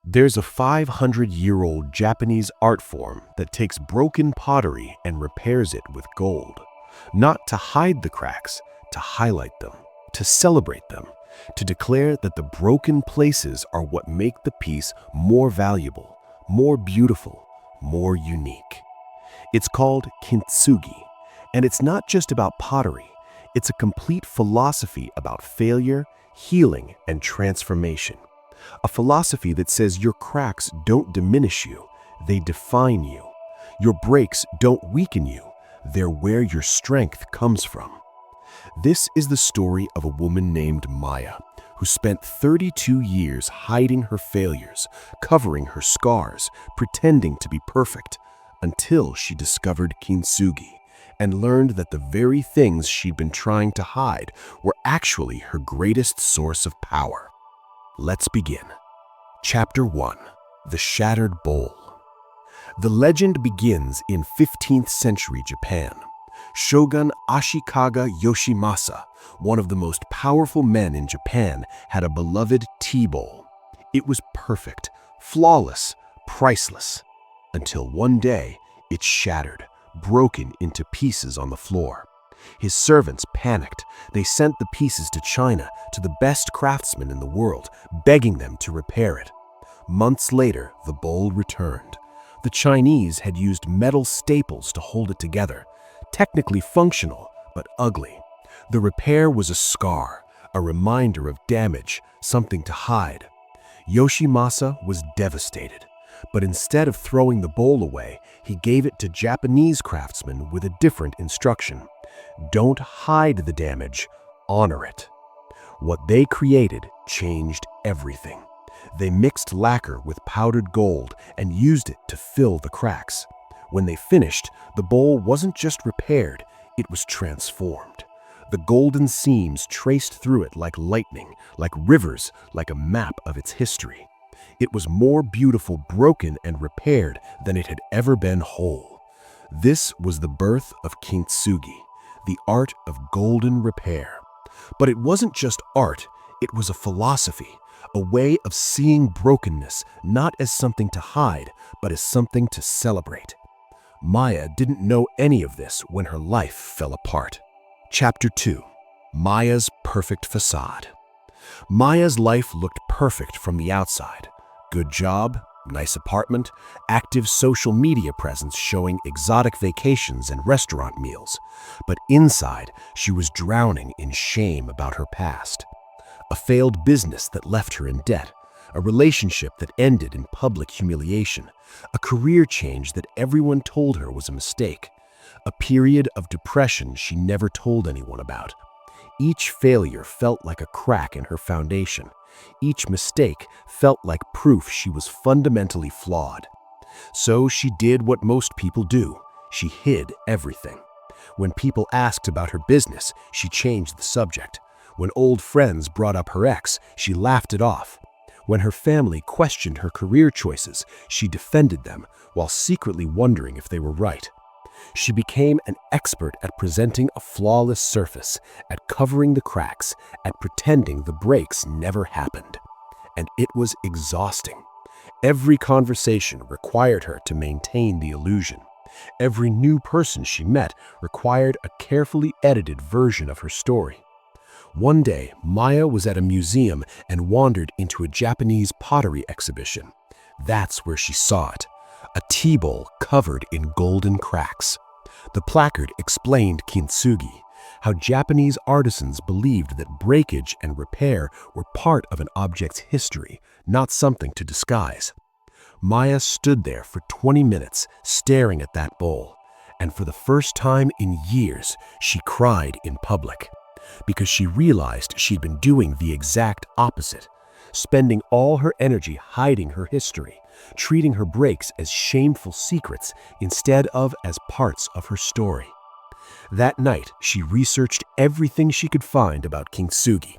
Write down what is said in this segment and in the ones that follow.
There's a 500-year-old Japanese art form that takes broken pottery and repairs it with gold. Not to hide the cracks, to highlight them, to celebrate them, to declare that the broken places are what make the piece more valuable, more beautiful, more unique. It's called Kintsugi, and it's not just about pottery. It's a complete philosophy about failure, healing, and transformation. A philosophy that says your cracks don't diminish you, they define you. Your breaks don't weaken you, they're where your strength comes from. This is the story of a woman named Maya, who spent 32 years hiding her failures, covering her scars, pretending to be perfect, until she discovered Kintsugi and learned that the very things she'd been trying to hide were actually her greatest source of power. Let's begin. Chapter 1. The Shattered Bowl. The legend begins in 15th century Japan. Shogun Ashikaga Yoshimasa, one of the most powerful men in Japan, had a beloved tea bowl. It was perfect, flawless, priceless. Until one day, it shattered, broken into pieces on the floor. His servants panicked. They sent the pieces to China, to the best craftsmen in the world, begging them to repair it. Months later, the bowl returned. The Chinese had used metal staples to hold it together. Technically functional, but ugly. The repair was a scar, a reminder of damage, something to hide. Yoshimasa was devastated. But instead of throwing the bowl away, he gave it to Japanese craftsmen with a different instruction. Don't hide the damage, honor it. What they created changed everything. They mixed lacquer with powdered gold and used it to fill the cracks. When they finished, the bowl wasn't just repaired, it was transformed. The golden seams traced through it like lightning, like rivers, like a map of its history. It was more beautiful broken and repaired than it had ever been whole. This was the birth of Kintsugi, the art of golden repair. But it wasn't just art, it was a philosophy, a way of seeing brokenness not as something to hide, but as something to celebrate. Maya didn't know any of this when her life fell apart. Chapter 2. Maya's Perfect Facade. Maya's life looked perfect from the outside. Good job, nice apartment, active social media presence showing exotic vacations and restaurant meals. But inside, she was drowning in shame about her past. A failed business that left her in debt, a relationship that ended in public humiliation, a career change that everyone told her was a mistake, a period of depression she never told anyone about. Each failure felt like a crack in her foundation. Each mistake felt like proof she was fundamentally flawed. So she did what most people do. She hid everything. When people asked about her business, she changed the subject. When old friends brought up her ex, she laughed it off. When her family questioned her career choices, she defended them while secretly wondering if they were right. She became an expert at presenting a flawless surface, at covering the cracks, at pretending the breaks never happened. And it was exhausting. Every conversation required her to maintain the illusion. Every new person she met required a carefully edited version of her story. One day, Maya was at a museum and wandered into a Japanese pottery exhibition. That's where she saw it. A tea bowl covered in golden cracks. The placard explained Kintsugi, how Japanese artisans believed that breakage and repair were part of an object's history, not something to disguise. Maya stood there for 20 minutes, staring at that bowl, and for the first time in years, she cried in public, because she realized she'd been doing the exact opposite, spending all her energy hiding her history, treating her breaks as shameful secrets instead of as parts of her story. That night, she researched everything she could find about Kintsugi,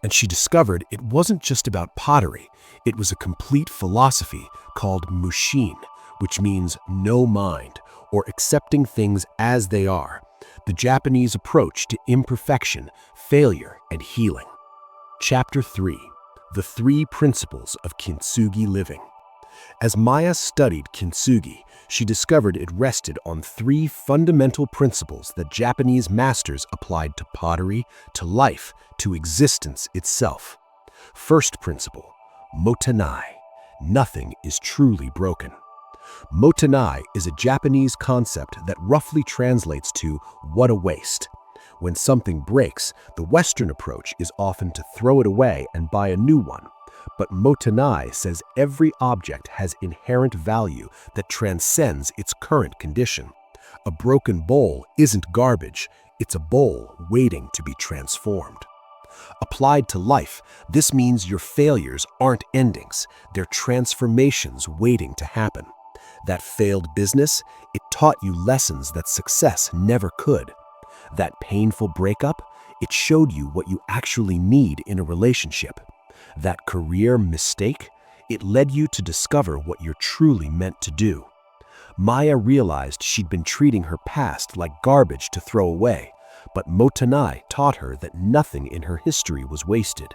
and she discovered it wasn't just about pottery, it was a complete philosophy called mushin, which means no mind, or accepting things as they are, the Japanese approach to imperfection, failure, and healing. Chapter 3. The three principles of Kintsugi living. As Maya studied Kintsugi, she discovered it rested on three fundamental principles that Japanese masters applied to pottery, to life, to existence itself. First principle, motenai. Nothing is truly broken. Motenai is a Japanese concept that roughly translates to "what a waste." When something breaks, the Western approach is often to throw it away and buy a new one. But motenai says every object has inherent value that transcends its current condition. A broken bowl isn't garbage, it's a bowl waiting to be transformed. Applied to life, this means your failures aren't endings, they're transformations waiting to happen. That failed business, it taught you lessons that success never could. That painful breakup, it showed you what you actually need in a relationship. That career mistake, it led you to discover what you're truly meant to do. Maya realized she'd been treating her past like garbage to throw away, but motenai taught her that nothing in her history was wasted.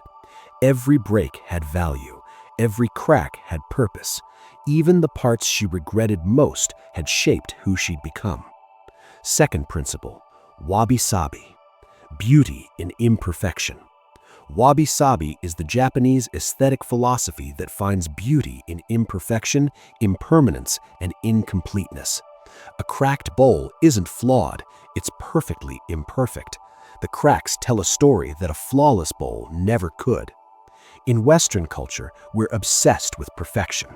Every break had value, every crack had purpose. Even the parts she regretted most had shaped who she'd become. Second principle, wabi-sabi, beauty in imperfection. Wabi-sabi is the Japanese aesthetic philosophy that finds beauty in imperfection, impermanence, and incompleteness. A cracked bowl isn't flawed, it's perfectly imperfect. The cracks tell a story that a flawless bowl never could. In Western culture, we're obsessed with perfection.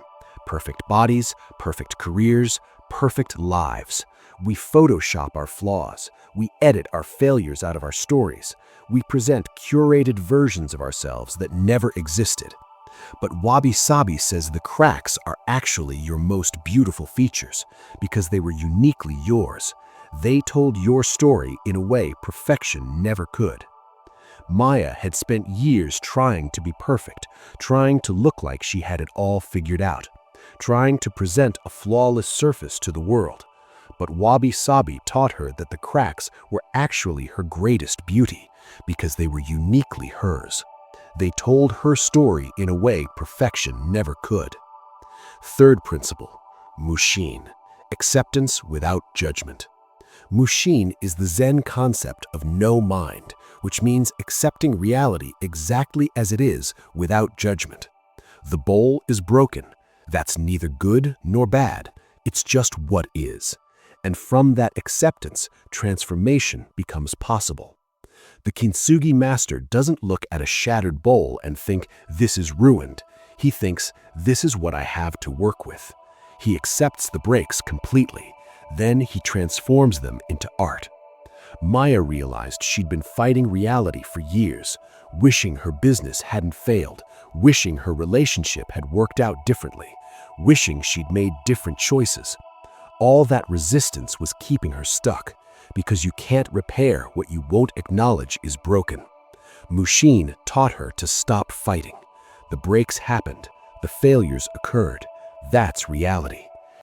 Perfect bodies, perfect careers, perfect lives. We Photoshop our flaws. We edit our failures out of our stories. We present curated versions of ourselves that never existed. But wabi-sabi says the cracks are actually your most beautiful features because they were uniquely yours. They told your story in a way perfection never could. Maya had spent years trying to be perfect, trying to look like she had it all figured out, trying to present a flawless surface to the world. But wabi-sabi taught her that the cracks were actually her greatest beauty because they were uniquely hers. They told her story in a way perfection never could. Third principle, mushin, acceptance without judgment. Mushin is the Zen concept of no mind, which means accepting reality exactly as it is without judgment. The bowl is broken. That's neither good nor bad. It's just what is. And from that acceptance, transformation becomes possible. The Kintsugi master doesn't look at a shattered bowl and think, "This is ruined." He thinks, "This is what I have to work with." He accepts the breaks completely. Then he transforms them into art. Maya realized she'd been fighting reality for years, wishing her business hadn't failed, wishing her relationship had worked out differently, wishing she'd made different choices. All that resistance was keeping her stuck, because you can't repair what you won't acknowledge is broken. Mushin taught her to stop fighting. The breaks happened. The failures occurred. That's reality.